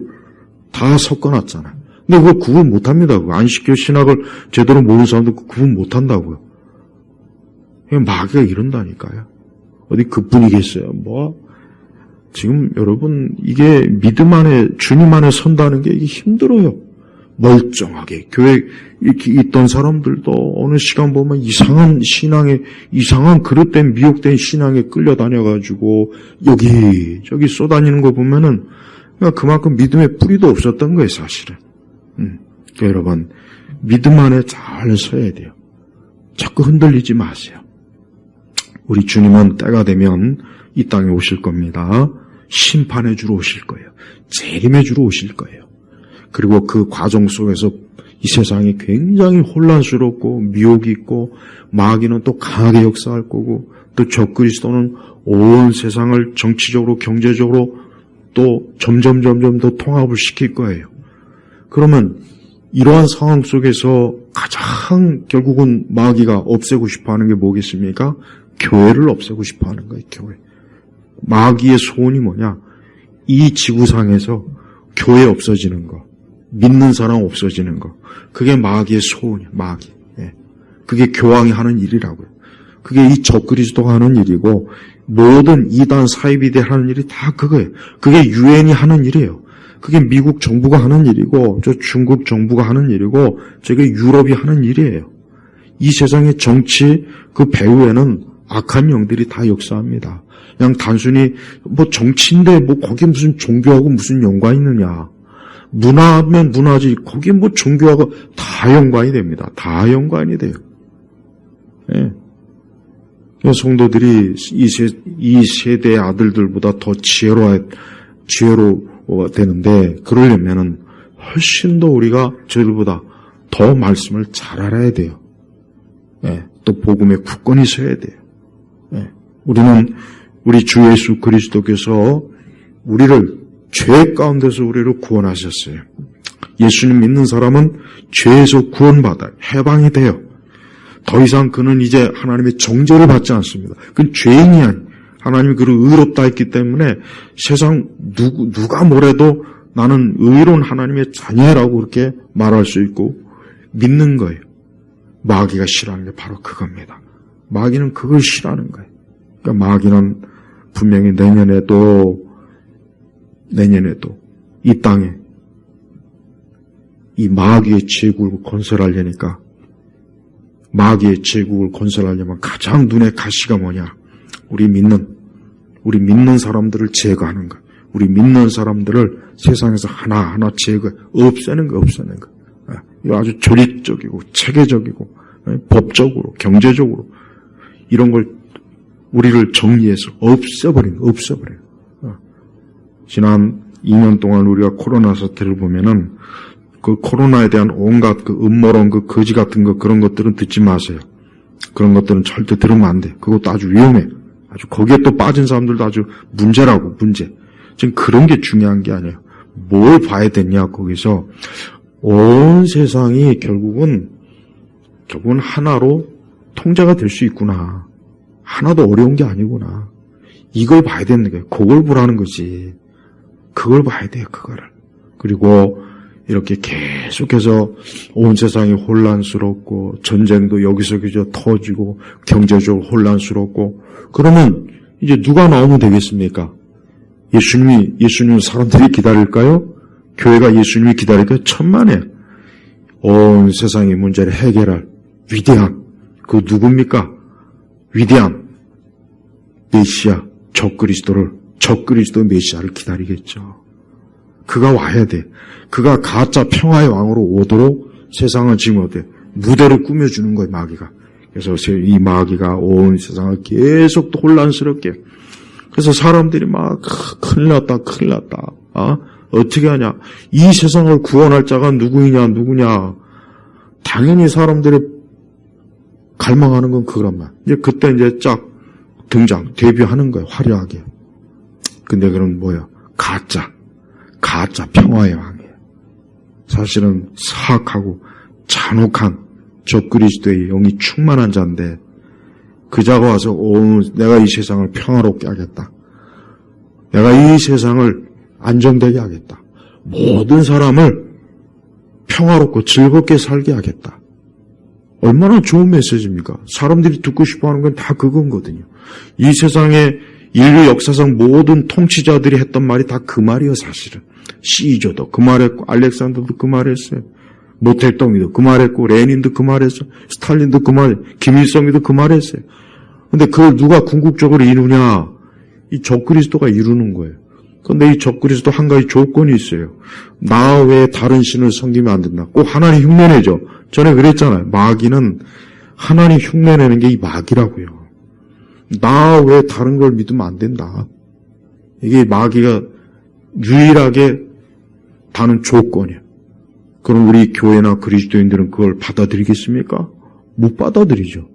다 섞어놨잖아요. 근데 그거 구분 못합니다. 안식교 신학을 제대로 모르는 사람들 구분 못한다고요. 그냥 마귀가 이런다니까요. 어디 그뿐이겠어요. 지금 여러분 이게 믿음 안에 주님 안에 선다는 게 이게 힘들어요. 멀쩡하게 교회 이렇게 있던 사람들도 어느 시간 보면 이상한 신앙에 이상한 그릇된 미혹된 신앙에 끌려다녀가지고 여기저기 쏘다니는 거 보면은 그러니까 그만큼 믿음의 뿌리도 없었던 거예요, 사실은. 그러니까 여러분, 믿음 안에 잘 서야 돼요. 자꾸 흔들리지 마세요. 우리 주님은 때가 되면 이 땅에 오실 겁니다. 심판해 주러 오실 거예요. 재림해 주러 오실 거예요. 그리고 그 과정 속에서 이 세상이 굉장히 혼란스럽고 미혹이 있고 마귀는 또 강하게 역사할 거고 또 적그리스도는 온 세상을 정치적으로 경제적으로 또 점점 더 통합을 시킬 거예요. 그러면 이러한 상황 속에서 가장 결국은 마귀가 없애고 싶어하는 게 뭐겠습니까? 교회를 없애고 싶어하는 거예요. 교회. 마귀의 소원이 뭐냐? 이 지구상에서 교회 없어지는 거, 믿는 사람 없어지는 거, 그게 마귀의 소원이에요. 마귀. 예. 그게 교황이 하는 일이라고요. 그게 이 적그리스도가 하는 일이고 모든 이단 사이비대 하는 일이 다 그거예요. 그게 유엔이 하는 일이에요. 그게 미국 정부가 하는 일이고 저 중국 정부가 하는 일이고 저게 유럽이 하는 일이에요. 이 세상의 정치 그 배후에는 악한 영들이 다 역사합니다. 그냥 단순히 뭐 정치인데 뭐 거기에 무슨 종교하고 무슨 연관이 있느냐. 문화면 문화지 거기에 뭐 종교하고 다 연관이 됩니다. 다 연관이 돼요. 예. 성도들이 이 세대의 아들들보다 더 지혜로워야 되는데 그러려면은 훨씬 더 우리가 저들보다 더 말씀을 잘 알아야 돼요. 예. 또 복음에 굳건히 서야 돼요. 예. 우리 주 예수 그리스도께서 우리를 죄 가운데서 우리를 구원하셨어요. 예수님 믿는 사람은 죄에서 구원받아요. 해방이 돼요. 더 이상 그는 이제 하나님의 정죄를 받지 않습니다. 그건 죄인이 아니에요. 하나님이 그를 의롭다 했기 때문에 세상 누가 뭐래도 나는 의로운 하나님의 자녀라고 그렇게 말할 수 있고 믿는 거예요. 마귀가 싫어하는 게 바로 그겁니다. 마귀는 그걸 싫어하는 거예요. 그러니까 마귀는 분명히 내년에도 이 땅에 이 마귀의 제국을 건설하려니까 마귀의 제국을 건설하려면 가장 눈에 가시가 뭐냐? 우리 믿는 사람들을 제거하는 거. 우리 믿는 사람들을 세상에서 하나하나 없애는 거. 이거 아주 조직적이고 체계적이고 법적으로 경제적으로 이런 걸 우리를 정리해서 없애버려요. 지난 2년 동안 우리가 코로나 사태를 보면은 그 코로나에 대한 온갖 그 음모론, 그 거지 같은 거 그런 것들은 듣지 마세요. 그런 것들은 절대 들으면 안 돼. 그것도 아주 위험해. 아주 거기에 또 빠진 사람들도 아주 문제. 지금 그런 게 중요한 게 아니에요. 뭘 봐야 되냐 거기서 온 세상이 결국은 하나로 통제가 될 수 있구나. 하나도 어려운 게 아니구나. 이걸 봐야 되는 거예요. 그걸 보라는 거지. 그걸 봐야 돼요. 그거를. 그리고 이렇게 계속해서 온 세상이 혼란스럽고 전쟁도 여기저기서 터지고 경제적으로 혼란스럽고 그러면 이제 누가 나오면 되겠습니까? 예수님이 사람들이 기다릴까요? 교회가 예수님이 기다릴까요? 천만에 온 세상의 문제를 해결할 위대한 그 누굽니까? 위대한 메시아 적그리스도 메시아를 기다리겠죠. 그가 와야 돼. 그가 가짜 평화의 왕으로 오도록 세상을 지금 무대로 꾸며주는 거예요, 마귀가. 그래서 이 마귀가 온 세상을 계속 또 혼란스럽게. 그래서 사람들이 막 큰일 났다. 어떻게 하냐. 이 세상을 구원할 자가 누구냐. 당연히 사람들이 갈망하는 건 그거란 말이야. 이제 그때 이제 쫙 데뷔하는 거예요, 화려하게. 근데 그럼 뭐야? 가짜 평화의 왕이에요. 사실은 사악하고 잔혹한 적그리스도의 영이 충만한 자인데 그 자가 와서 내가 이 세상을 평화롭게 하겠다. 내가 이 세상을 안정되게 하겠다. 모든 사람을 평화롭고 즐겁게 살게 하겠다. 얼마나 좋은 메시지입니까? 사람들이 듣고 싶어하는 건 다 그건거든요. 이 세상에 인류 역사상 모든 통치자들이 했던 말이 다 그 말이에요, 사실은. 시저도 그 말했고, 알렉산더도 그 말했어요. 모택동이도 그 말했고, 레닌도 그 말했어요. 스탈린도 그 말했어요. 김일성이도 그 말했어요. 근데 그걸 누가 궁극적으로 이루냐? 이 적그리스도가 이루는 거예요. 근데 이 적그리스도 한 가지 조건이 있어요. 나 외에 다른 신을 섬기면 안 된다. 꼭 하나님 흉내내죠. 전에 그랬잖아요. 마귀는 하나님 흉내내는 게 이 마귀라고요. 나 외에 다른 걸 믿으면 안 된다. 이게 마귀가 유일하게 다는 조건이에요. 그럼 우리 교회나 그리스도인들은 그걸 받아들이겠습니까? 못 받아들이죠.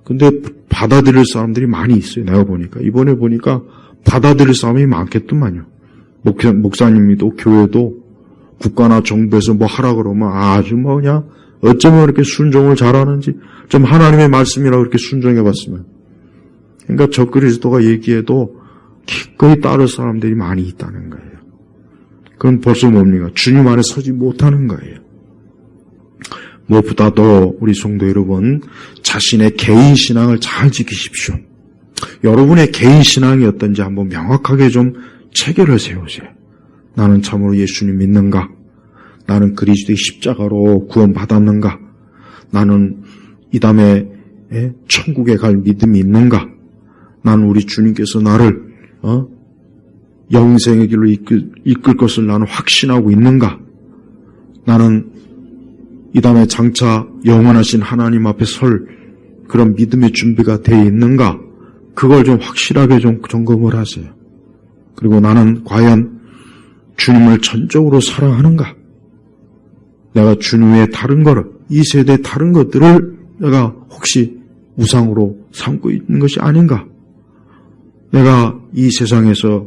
근데 받아들일 사람들이 많이 있어요. 내가 보니까. 이번에 보니까 받아들일 사람이 많겠더만요. 목사님이도 교회도 국가나 정부에서 뭐 하라 그러면 아주 뭐냐 어쩌면 그렇게 순종을 잘하는지 좀 하나님의 말씀이라고 그렇게 순종해 봤으면. 그러니까 적그리스도가 얘기해도 기꺼이 따를 사람들이 많이 있다는 거예요. 그건 벌써 뭡니까? 주님 안에 서지 못하는 거예요. 무엇보다도 우리 성도 여러분 자신의 개인 신앙을 잘 지키십시오. 여러분의 개인 신앙이 어떤지 한번 명확하게 좀 체계를 세우세요. 나는 참으로 예수님 믿는가? 나는 그리스도의 십자가로 구원받았는가? 나는 이 다음에 천국에 갈 믿음이 있는가? 나는 우리 주님께서 나를 영생의 길로 이끌 것을 나는 확신하고 있는가? 나는 이 다음에 장차 영원하신 하나님 앞에 설 그런 믿음의 준비가 되어 있는가? 그걸 좀 확실하게 좀 점검을 하세요. 그리고 나는 과연 주님을 전적으로 사랑하는가? 내가 주님 외에 다른 거를, 이 세대의 다른 것들을 내가 혹시 우상으로 삼고 있는 것이 아닌가? 내가 이 세상에서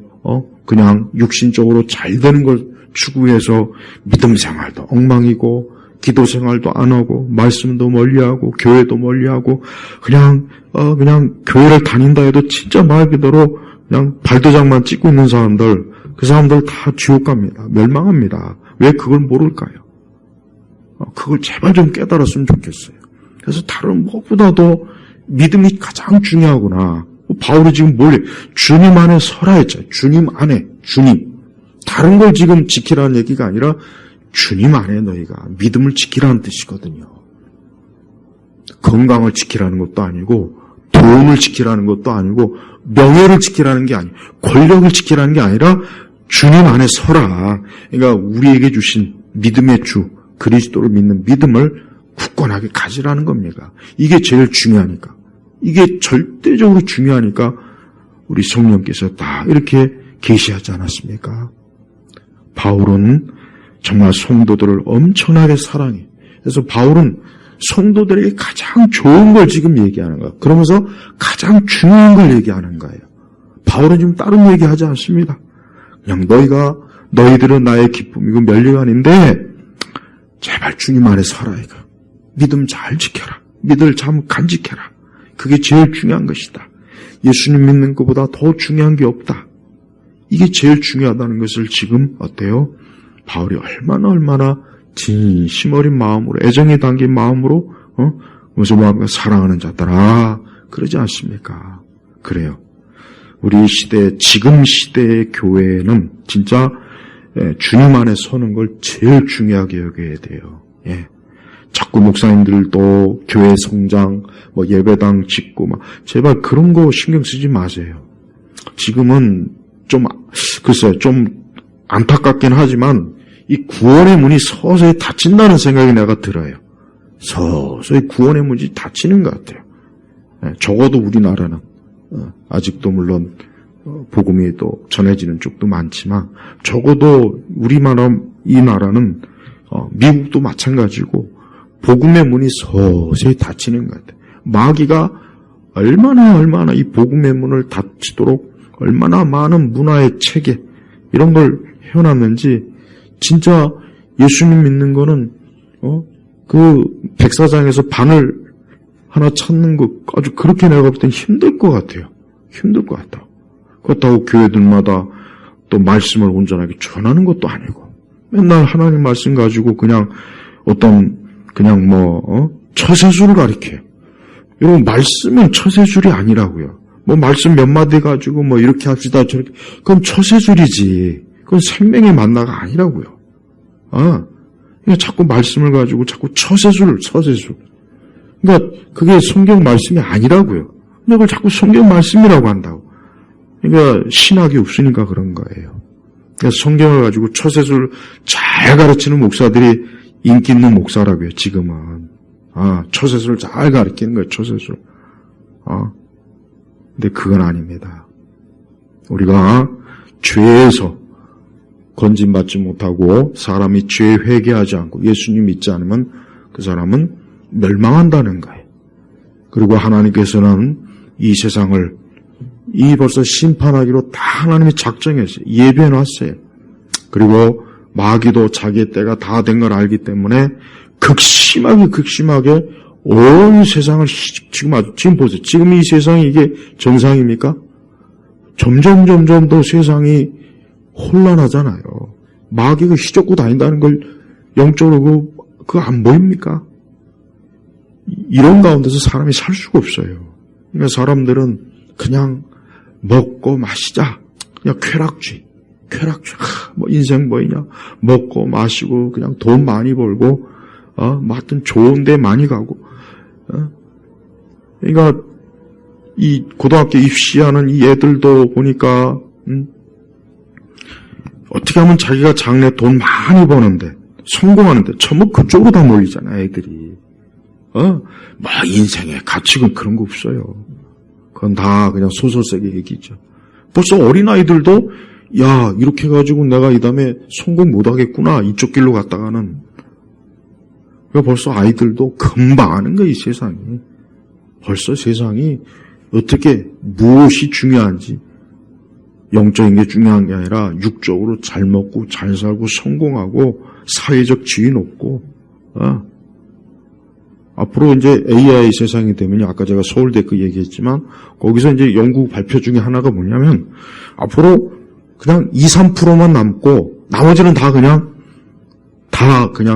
그냥 육신적으로 잘 되는 걸 추구해서 믿음 생활도 엉망이고 기도 생활도 안 하고 말씀도 멀리하고 교회도 멀리하고 그냥 교회를 다닌다 해도 진짜 말 그대로 그냥 발도장만 찍고 있는 사람들, 그 사람들 다 지옥 갑니다. 멸망합니다. 왜 그걸 모를까요? 그걸 제발 좀 깨달았으면 좋겠어요. 그래서 다른 무엇보다도 믿음이 가장 중요하구나. 바울이 지금 뭘 주님 안에 서라 했죠. 주님 안에, 주님. 다른 걸 지금 지키라는 얘기가 아니라 주님 안에 너희가 믿음을 지키라는 뜻이거든요. 건강을 지키라는 것도 아니고 돈을 지키라는 것도 아니고 명예를 지키라는 게 아니고 권력을 지키라는 게 아니라 주님 안에 서라. 그러니까 우리에게 주신 믿음의 주 그리스도를 믿는 믿음을 굳건하게 가지라는 겁니다. 이게 제일 중요하니까. 이게 절대적으로 중요하니까 우리 성령께서 다 이렇게 계시하지 않았습니까? 바울은 정말 성도들을 엄청나게 사랑해. 그래서 바울은 성도들에게 가장 좋은 걸 지금 얘기하는 거예요. 그러면서 가장 중요한 걸 얘기하는 거예요. 바울은 지금 다른 얘기하지 않습니다. 그냥 너희들은 나의 기쁨이고 면류관인데 제발 주님 안에 살아 이거. 믿음 잘 지켜라. 믿음을 잘 간직해라. 그게 제일 중요한 것이다. 예수님 믿는 것보다 더 중요한 게 없다. 이게 제일 중요하다는 것을 지금 어때요? 바울이 얼마나 진심 어린 마음으로 애정이 담긴 마음으로 무슨 마음과 사랑하는 자들아 그러지 않습니까? 그래요. 우리 시대 지금 시대의 교회는 진짜 주님 안에 서는 걸 제일 중요하게 여겨야 돼요. 예. 자꾸 목사님들도 교회 성장, 예배당 짓고 제발 그런 거 신경 쓰지 마세요. 지금은 좀 글쎄요 좀 안타깝긴 하지만 이 구원의 문이 서서히 닫힌다는 생각이 내가 들어요. 서서히 구원의 문이 닫히는 것 같아요. 적어도 우리나라는 아직도 물론 복음이 또 전해지는 쪽도 많지만 적어도 이 나라는 미국도 마찬가지고 복음의 문이 서서히 닫히는 것 같아요. 마귀가 얼마나 이 복음의 문을 닫히도록 얼마나 많은 문화의 체계 이런 걸 해놨는지 진짜 예수님 믿는 거는 그 백사장에서 바늘 하나 찾는 거 아주 그렇게 내가 볼 땐 힘들 것 같아요. 힘들 것 같다. 그렇다고 교회들마다 또 말씀을 온전하게 전하는 것도 아니고 맨날 하나님 말씀 가지고 그냥 처세술을 가리켜요. 여러분 말씀은 처세술이 아니라고요. 말씀 몇 마디 가지고 이렇게 합시다 저렇게 그건 처세술이지. 그건 생명의 만나가 아니라고요. 그냥 자꾸 말씀을 가지고 자꾸 처세술. 그러니까 그게 성경 말씀이 아니라고요. 근데 그걸 자꾸 성경 말씀이라고 한다고. 그러니까 신학이 없으니까 그런 거예요. 그래서 성경을 가지고 초세술 잘 가르치는 목사들이 인기 있는 목사라고요, 지금은. 초세술을 잘 가르치는 거예요, 초세술. 근데 그건 아닙니다. 우리가 죄에서 건진받지 못하고 사람이 죄에 회개하지 않고 예수님 믿지 않으면 그 사람은 멸망한다는 거예요. 그리고 하나님께서는 이 세상을 벌써 심판하기로 다 하나님이 작정했어요. 예비해놨어요. 그리고 마귀도 자기의 때가 다 된 걸 알기 때문에 극심하게 온 세상을 지금 보세요. 지금 이 세상이 이게 정상입니까? 점점 더 세상이 혼란하잖아요. 마귀가 휘젓고 다닌다는 걸 영적으로 그거 안 보입니까? 이런 가운데서 사람이 살 수가 없어요. 그러니까 사람들은 그냥 먹고 마시자. 그냥 쾌락주의. 뭐 인생 뭐이냐. 먹고 마시고 그냥 돈 많이 벌고 하여튼 좋은 데 많이 가고. 그러니까 이 고등학교 입시하는 이 애들도 보니까 어떻게 하면 자기가 장래 돈 많이 버는데 성공하는데 전부 그쪽으로 다 몰리잖아요, 애들이. 뭐 인생의 가치가 그런 거 없어요. 그건 다 그냥 소설색의 얘기죠. 벌써 어린아이들도 야, 이렇게 해가지고 내가 이 다음에 성공 못하겠구나, 이쪽 길로 갔다가는. 벌써 아이들도 금방 아는 거야, 이 세상이. 벌써 세상이 어떻게 무엇이 중요한지, 영적인 게 중요한 게 아니라 육적으로 잘 먹고 잘 살고 성공하고 사회적 지위 높고. 앞으로 이제 AI 세상이 되면, 아까 제가 서울대 그 얘기했지만 거기서 이제 연구 발표 중에 하나가 뭐냐면 앞으로 그냥 2~3%만 남고 나머지는 다 그냥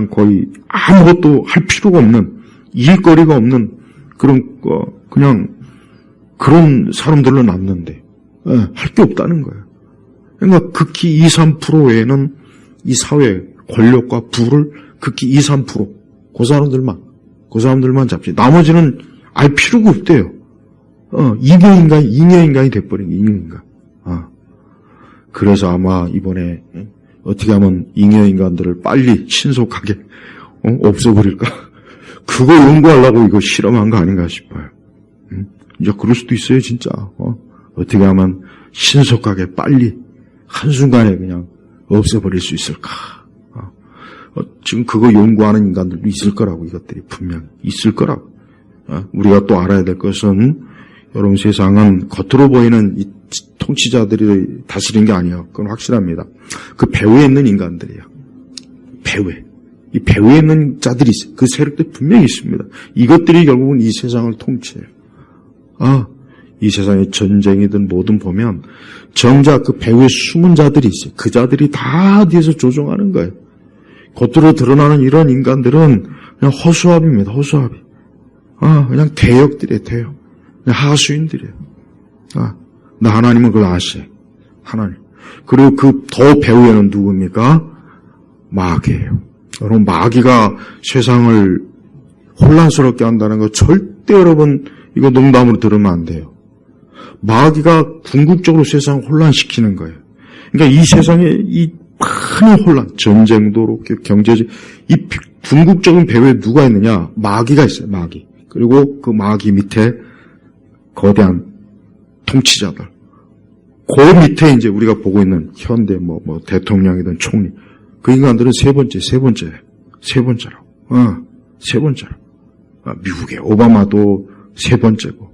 거의 아무것도 할 필요가 없는, 일거리가 없는 그냥 그런 사람들로 남는데 할 게 없다는 거예요. 그러니까 극히 2~3% 외에는 이 사회 권력과 부를 극히 2~3% 그 사람들만 잡지. 나머지는 아예 필요가 없대요. 잉여인간이 돼버린 게 잉여인간. 그래서 아마 이번에 어떻게 하면 잉여인간들을 빨리 신속하게 없애버릴까? 그거 연구하려고 이거 실험한 거 아닌가 싶어요. 이제 그럴 수도 있어요, 진짜. 어떻게 하면 신속하게 빨리 한순간에 그냥 없애버릴 수 있을까? 지금 그거 연구하는 인간들도 있을 거라고, 이것들이 분명히 있을 거라고. 우리가 또 알아야 될 것은, 여러분, 세상은 겉으로 보이는 이 통치자들이 다스리는 게 아니에요. 그건 확실합니다. 그 배후에 있는 인간들이에요. 이 배후에 있는 자들이 있어요. 그 세력들이 분명히 있습니다. 이것들이 결국은 이 세상을 통치해요. 이 세상의 전쟁이든 뭐든 보면 정작 그 배후에 숨은 자들이 있어요. 그 자들이 다 뒤에서 조종하는 거예요. 겉으로 드러나는 이런 인간들은 그냥 허수아비입니다. 허수아비. 그냥 대역들이에요. 대역. 그냥 하수인들이에요. 나 하나님은 그걸 아세요. 하나님. 그리고 그 더 배후에는 누굽니까? 마귀예요. 여러분, 마귀가 세상을 혼란스럽게 한다는 거 절대 여러분 이거 농담으로 들으면 안 돼요. 마귀가 궁극적으로 세상을 혼란시키는 거예요. 그러니까 이 세상에 이 큰 혼란, 전쟁도 그렇고 경제적, 이 궁극적인 배후에 누가 있느냐? 마귀가 있어요. 마귀. 그리고 그 마귀 밑에 거대한 통치자들. 그 밑에 이제 우리가 보고 있는 현대 뭐 대통령이든 총리. 그 인간들은 세 번째라고. 미국의 오바마도 세 번째고,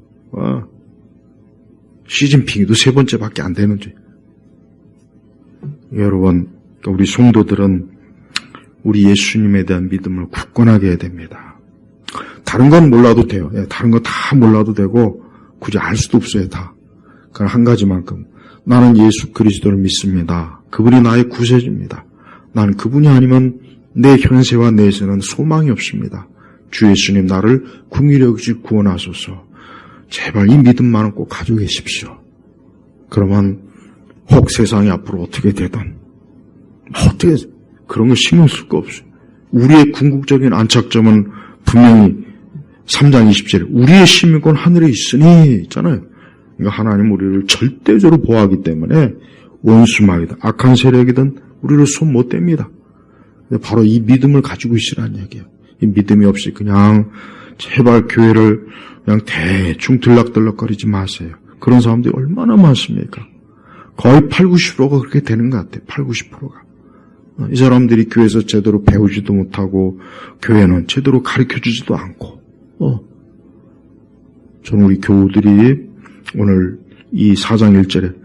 시진핑이도 세 번째밖에 안 되는지. 여러분, 우리 성도들은 우리 예수님에 대한 믿음을 굳건하게 해야 됩니다. 다른 건 몰라도 돼요. 다른 거 다 몰라도 되고 굳이 알 수도 없어요. 다. 그건 한 가지만큼. 나는 예수 그리스도를 믿습니다. 그분이 나의 구세주입니다. 나는 그분이 아니면 내 현세와 내세는 소망이 없습니다. 주 예수님, 나를 긍휼히 여기시 구원하소서. 제발 이 믿음만은 꼭 가지고 계십시오. 그러면 혹 세상이 앞으로 어떻게 되든 어떻게 그런 거 신경 쓸 거 없어요. 우리의 궁극적인 안착점은 분명히 3장 20절에 우리의 시민권 하늘에 있으니 있잖아요. 그러니까 하나님 우리를 절대적으로 보호하기 때문에 원수마귀든 악한 세력이든 우리를 손 못 댑니다. 바로 이 믿음을 가지고 있으라는 얘기예요. 이 믿음이 없이 그냥 제발 교회를 그냥 대충 들락들락거리지 마세요. 그런 사람들이 얼마나 많습니까? 거의 80-90%가 그렇게 되는 것 같아요. 80-90%가. 이 사람들이 교회에서 제대로 배우지도 못하고 교회는 제대로 가르쳐주지도 않고 저는 우리 교우들이 오늘 이 4장 1절에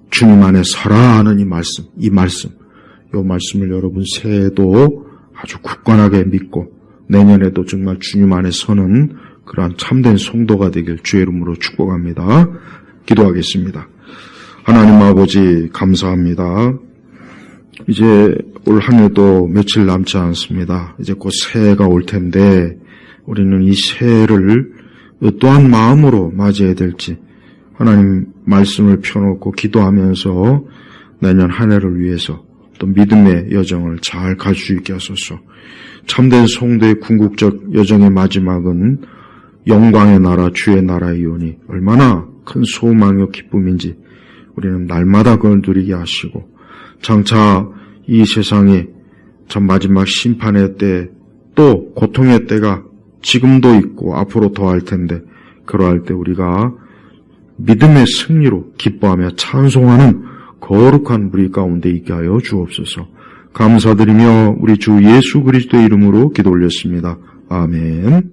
주님 안에 서라 하는 이 말씀을 여러분 새해에도 아주 굳건하게 믿고 내년에도 정말 주님 안에 서는 그러한 참된 성도가 되길 주의 이름으로 축복합니다. 기도하겠습니다. 하나님 아버지 감사합니다. 이제 올 한 해도 며칠 남지 않습니다. 이제 곧 새해가 올 텐데 우리는 이 새해를 어떠한 마음으로 맞이해야 될지 하나님 말씀을 펴놓고 기도하면서 내년 한 해를 위해서 또 믿음의 여정을 잘 갈 수 있게 하소서. 참된 성도의 궁극적 여정의 마지막은 영광의 나라 주의 나라에 이오니 얼마나 큰 소망이요 기쁨인지 우리는 날마다 그걸 누리게 하시고 장차 이 세상에 참 마지막 심판의 때 또 고통의 때가 지금도 있고 앞으로 더할 텐데 그러할 때 우리가 믿음의 승리로 기뻐하며 찬송하는 거룩한 무리 가운데 있게 하여 주옵소서. 감사드리며 우리 주 예수 그리스도의 이름으로 기도 올렸습니다. 아멘.